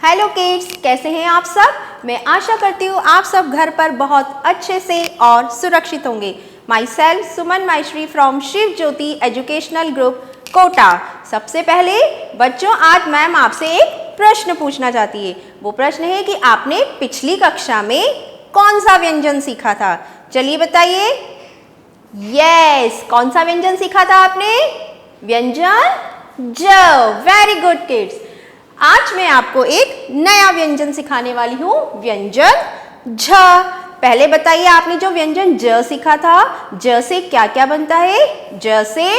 Hello kids, कैसे हैं आप सब। मैं आशा करती हूँ आप सब घर पर बहुत अच्छे से और सुरक्षित होंगे। Myself Suman Maheshwari from Shiv Jyoti educational group Kota. सबसे पहले बच्चों, आज मैम आपसे एक प्रश्न पूछना चाहती है। वो प्रश्न है कि आपने पिछली कक्षा में कौन सा व्यंजन सीखा था। चलिए बताइए। यस, कौन सा व्यंजन सीखा था आपने? व्यंजन ज। Very good kids. आज मैं आपको एक नया व्यंजन सिखाने वाली हूँ, व्यंजन झ। पहले बताइए, आपने जो व्यंजन ज सीखा था, ज से क्या क्या बनता है? ज से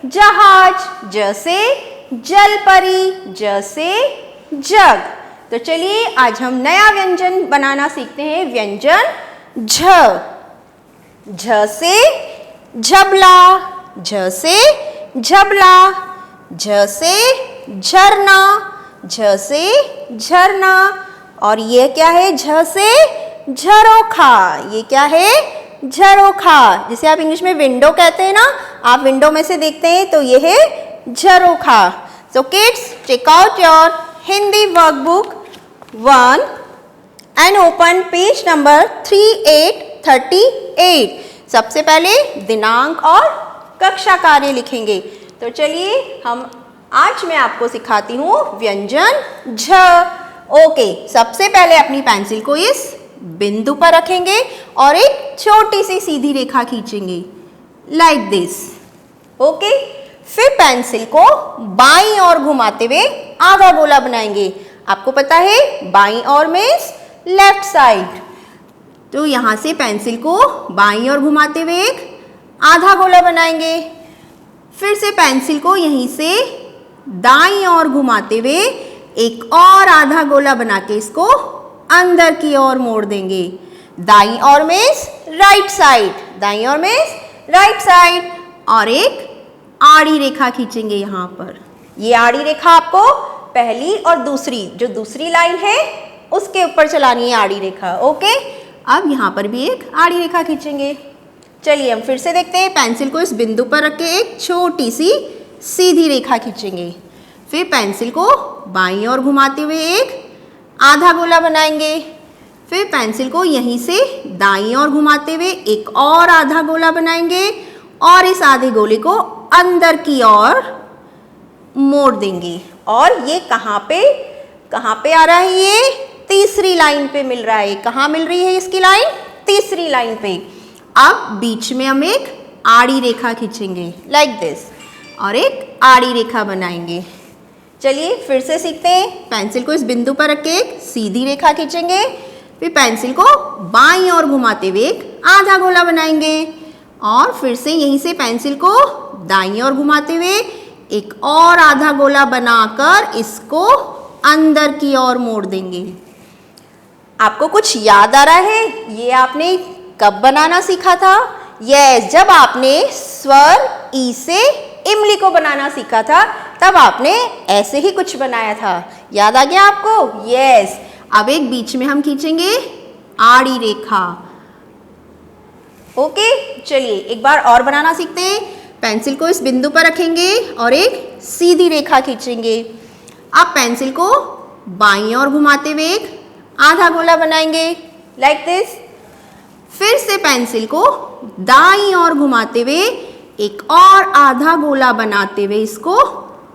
जहाज, ज से जलपरी, ज से जग। तो चलिए आज हम नया व्यंजन बनाना सीखते हैं, व्यंजन झ। झ से झबला, झ से झबला, झ से झरना, झ से झरना। और ये क्या है? झ से झरोखा। ये क्या है? झरोखा। जिसे आप इंग्लिश में विंडो कहते हैं ना, आप विंडो में से देखते हैं तो ये है झरोखा। So kids, check out your Hindi workbook 1 and open page number 3838। सबसे पहले दिनांक और कक्षा कार्य लिखेंगे। तो चलिए आज मैं आपको सिखाती हूँ व्यंजन झ। ओके, सबसे पहले अपनी पेंसिल को इस बिंदु पर रखेंगे और एक छोटी सी सीधी रेखा खींचेंगे, लाइक दिस। ओके, फिर पेंसिल को बाईं ओर घुमाते हुए आधा गोला बनाएंगे। आपको पता है बाईं ओर मीन्स लेफ्ट साइड। तो यहाँ से पेंसिल को बाईं ओर घुमाते हुए एक आधा गोला बनाएंगे। फिर से पेंसिल को यहीं से दाईं ओर घुमाते हुए एक और आधा गोला बना के इसको अंदर की ओर मोड़ देंगे। दाईं ओर मीन्स राइट साइड, दाईं ओर मीन्स राइट साइड। और एक आड़ी रेखा खींचेंगे यहाँ पर। ये आड़ी रेखा आपको पहली और दूसरी, जो दूसरी लाइन है उसके ऊपर चलानी है आड़ी रेखा। ओके, अब यहाँ पर भी एक आड़ी रेखा खींचेंगे। चलिए हम फिर से देखते हैं। पेंसिल को इस बिंदु पर रख के एक छोटी सी सीधी रेखा खींचेंगे। फिर पेंसिल को बाईं ओर घुमाते हुए एक आधा गोला बनाएंगे। फिर पेंसिल को यहीं से दाईं ओर घुमाते हुए एक और आधा गोला बनाएंगे और इस आधे गोले को अंदर की ओर मोड़ देंगे। और ये कहाँ पे आ रहा है? ये तीसरी लाइन पे मिल रहा है। कहाँ मिल रही है इसकी लाइन? तीसरी लाइन पे। अब बीच में हम एक आड़ी रेखा खींचेंगे, लाइक दिस, और एक आड़ी रेखा बनाएंगे। चलिए फिर से सीखते हैं। पेंसिल को इस बिंदु पर रख के एक सीधी रेखा खींचेंगे। फिर पेंसिल को बाईं ओर घुमाते हुए एक आधा गोला बनाएंगे और फिर से यहीं से पेंसिल को दाईं ओर घुमाते हुए एक और आधा गोला बनाकर इसको अंदर की ओर मोड़ देंगे। आपको कुछ याद आ रहा है? ये आपने कब बनाना सीखा था? यस, जब आपने स्वर ई से इमली को बनाना सीखा था, तब आपने ऐसे ही कुछ बनाया था। याद आ गया आपको? यस। अब एक बीच में हम खींचेंगे आड़ी रेखा। ओके, चलिए एक बार और बनाना सीखते हैं। पेंसिल को इस बिंदु पर रखेंगे और एक सीधी रेखा खींचेंगे। अब पेंसिल को बाईं ओर घुमाते हुए एक आधा गोला बनाएंगे, लाइक दिस। फिर से पेंसिल को दाईं ओर घुमाते हुए एक और आधा गोला बनाते हुए इसको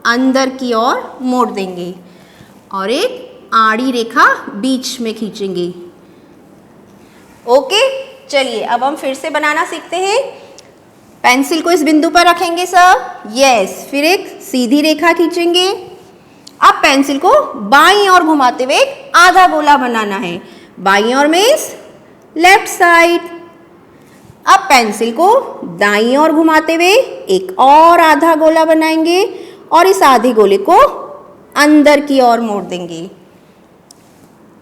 अंदर की ओर मोड़ देंगे और एक आड़ी रेखा बीच में खींचेंगे। ओके, चलिए अब हम फिर से बनाना सीखते हैं। पेंसिल को इस बिंदु पर रखेंगे सर। यस, फिर एक सीधी रेखा खींचेंगे। अब पेंसिल को बाईं ओर घुमाते हुए एक आधा गोला बनाना है। बाईं ओर मीन्स लेफ्ट साइड। अब पेंसिल को दाईं ओर घुमाते हुए एक और आधा गोला बनाएंगे और इस आधे गोले को अंदर की ओर मोड़ देंगे।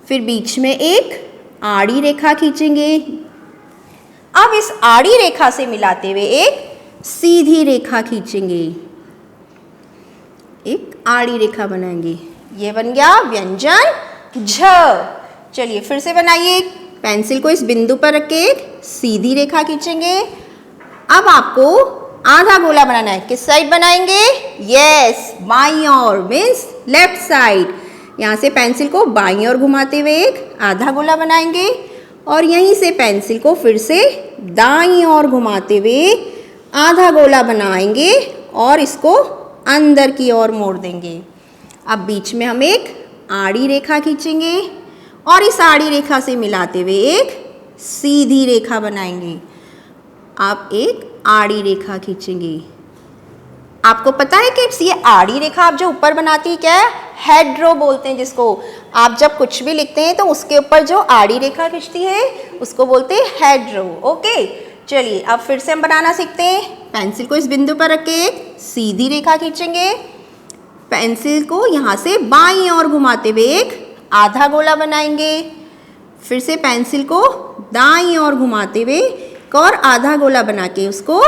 फिर बीच में एक आड़ी रेखा खींचेंगे। अब इस आड़ी रेखा से मिलाते हुए एक सीधी रेखा खींचेंगे, एक आड़ी रेखा बनाएंगे। ये बन गया व्यंजन झ। चलिए फिर से बनाइए। पेंसिल को इस बिंदु पर रख के एक सीधी रेखा खींचेंगे। अब आपको आधा गोला बनाना है। किस साइड बनाएंगे? यस, बाईं ओर मीन्स लेफ्ट साइड। यहाँ से पेंसिल को बाईं ओर घुमाते हुए एक आधा गोला बनाएंगे और यहीं से पेंसिल को फिर से दाईं ओर घुमाते हुए आधा गोला बनाएंगे और इसको अंदर की ओर मोड़ देंगे। अब बीच में हम एक आड़ी रेखा खींचेंगे और इस आड़ी रेखा से मिलाते हुए एक सीधी रेखा बनाएंगे। आप एक आड़ी रेखा खींचेंगे। आपको पता है किड्स, ये आड़ी रेखा आप जो ऊपर बनाती है क्या है? हेड रो बोलते हैं जिसको। आप जब कुछ भी लिखते हैं तो उसके ऊपर जो आड़ी रेखा खींचती है उसको बोलते हैं हेड रो। ओके, चलिए अब फिर से हम बनाना सीखते हैं। पेंसिल को इस बिंदु पर रख के एक सीधी रेखा खींचेंगे। पेंसिल को यहाँ से बाईं ओर घुमाते हुए एक आधा गोला बनाएंगे। फिर से पेंसिल को दाईं ओर घुमाते हुए एक और आधा गोला बना के उसको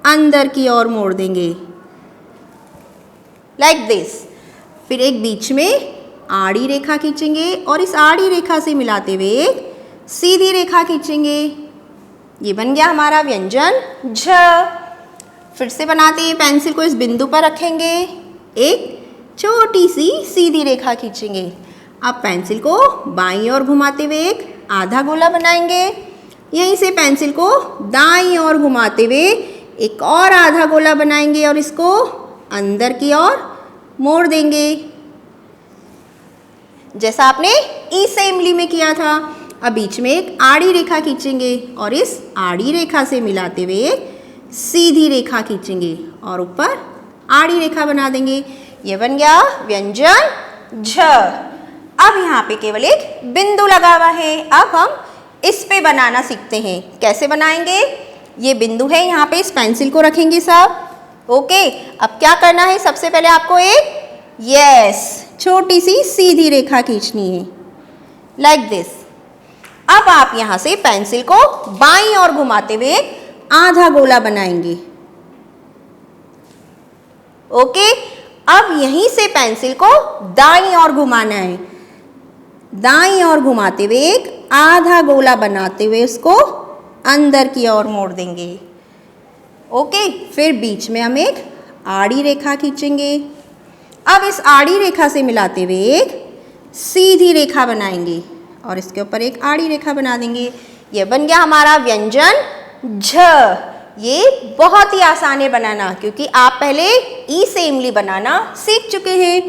अंदर की ओर मोड़ देंगे लाइक दिस। फिर एक बीच में आड़ी रेखा खींचेंगे और इस आड़ी रेखा से मिलाते हुए एक सीधी रेखा खींचेंगे। ये बन गया हमारा व्यंजन झ। फिर से बनाते हैं। पेंसिल को इस बिंदु पर रखेंगे, एक छोटी सी सीधी रेखा खींचेंगे। अब पेंसिल को बाईं ओर घुमाते हुए एक आधा गोला बनाएंगे। यहीं से पेंसिल को दाईं ओर घुमाते हुए एक और आधा गोला बनाएंगे और इसको अंदर की ओर मोड़ देंगे, जैसा आपने ई से इमली में किया था। अब बीच में एक आड़ी रेखा खींचेंगे और इस आड़ी रेखा से मिलाते हुए सीधी रेखा खींचेंगे और ऊपर आड़ी रेखा बना देंगे। ये बन गया व्यंजन झ। अब यहाँ पे केवल एक बिंदु लगा हुआ है। अब हम इस पे बनाना सीखते हैं। कैसे बनाएंगे? ये बिंदु है, यहाँ पे इस पेंसिल को रखेंगे सब। ओके, अब क्या करना है? सबसे पहले आपको एक छोटी सी सीधी रेखा खींचनी है लाइक दिस। अब आप यहाँ से पेंसिल को बाईं ओर घुमाते हुए आधा गोला बनाएंगे। ओके, अब यहीं से पेंसिल को दाईं ओर घुमाना है। दाईं ओर घुमाते हुए एक आधा गोला बनाते हुए उसको अंदर की ओर मोड़ देंगे। ओके, फिर बीच में हम एक आड़ी रेखा खींचेंगे। अब इस आड़ी रेखा से मिलाते हुए एक सीधी रेखा बनाएंगे और इसके ऊपर एक आड़ी रेखा बना देंगे। ये बन गया हमारा व्यंजन झ। ये बहुत ही आसान है बनाना, क्योंकि आप पहले ई से इमली बनाना सीख चुके हैं।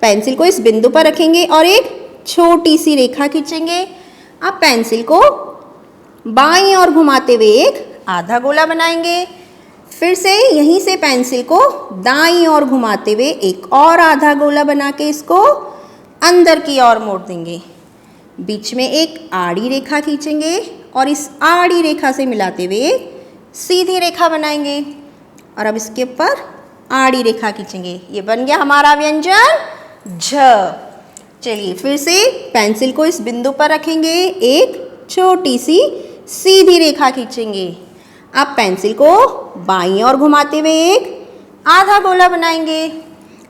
पेंसिल को इस बिंदु पर रखेंगे और एक छोटी सी रेखा खींचेंगे। अब पेंसिल को बाईं ओर घुमाते हुए एक आधा गोला बनाएंगे। फिर से यहीं से पेंसिल को दाईं ओर घुमाते हुए एक और आधा गोला बना के इसको अंदर की ओर मोड़ देंगे। बीच में एक आड़ी रेखा खींचेंगे और इस आड़ी रेखा से मिलाते हुए सीधी रेखा बनाएंगे और अब इसके ऊपर आड़ी रेखा खींचेंगे। ये बन गया हमारा व्यंजन झ। चलिए फिर से पेंसिल को इस बिंदु पर रखेंगे, एक छोटी सी सीधी रेखा खींचेंगे। अब पेंसिल को बाईं ओर घुमाते हुए एक आधा गोला बनाएंगे।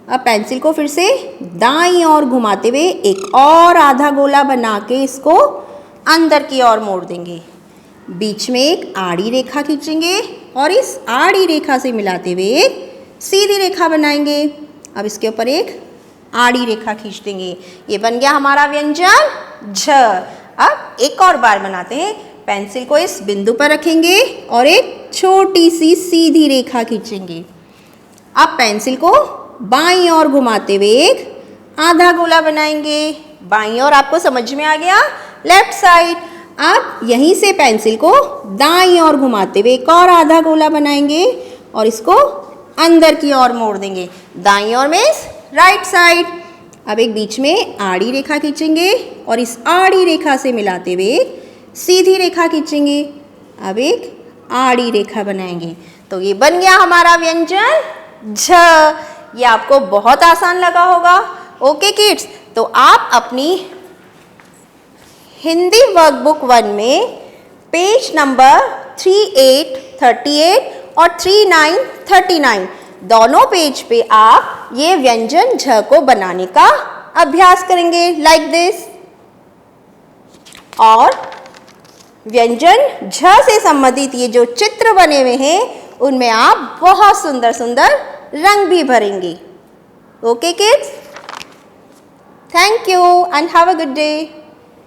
अब पेंसिल को फिर से दाईं ओर घुमाते हुए एक और आधा गोला बना के इसको अंदर की ओर मोड़ देंगे। बीच में एक आड़ी रेखा खींचेंगे और इस आड़ी रेखा से मिलाते हुए एक सीधी रेखा बनाएंगे। अब इसके ऊपर एक आड़ी रेखा खींच देंगे। ये बन गया हमारा व्यंजन झ। अब एक और बार बनाते हैं। पेंसिल को इस बिंदु पर रखेंगे और एक छोटी सी सीधी रेखा खींचेंगे। अब पेंसिल को बाईं ओर घुमाते हुए एक आधा गोला बनाएंगे। बाईं ओर आपको समझ में आ गया, लेफ्ट साइड। अब यहीं से पेंसिल को दाईं ओर घुमाते हुए एक और आधा गोला बनाएंगे और इसको अंदर की ओर मोड़ देंगे। दाईं ओर में राइट साइड। अब एक बीच में आड़ी रेखा खींचेंगे और इस आड़ी रेखा से मिलाते हुए सीधी रेखा खींचेंगे। अब एक आड़ी रेखा बनाएंगे। तो ये बन गया हमारा व्यंजन झ। ये आपको बहुत आसान लगा होगा। ओके किड्स, तो आप अपनी हिंदी वर्कबुक 1 में पेज नंबर 38, 38 और 39, 39 दोनों पेज पे आप ये व्यंजन झ को बनाने का अभ्यास करेंगे लाइक दिस। और व्यंजन झ से संबंधित ये जो चित्र बने हुए हैं उनमें आप बहुत सुंदर सुंदर रंग भी भरेंगे। Okay kids. Thank you and have a good day.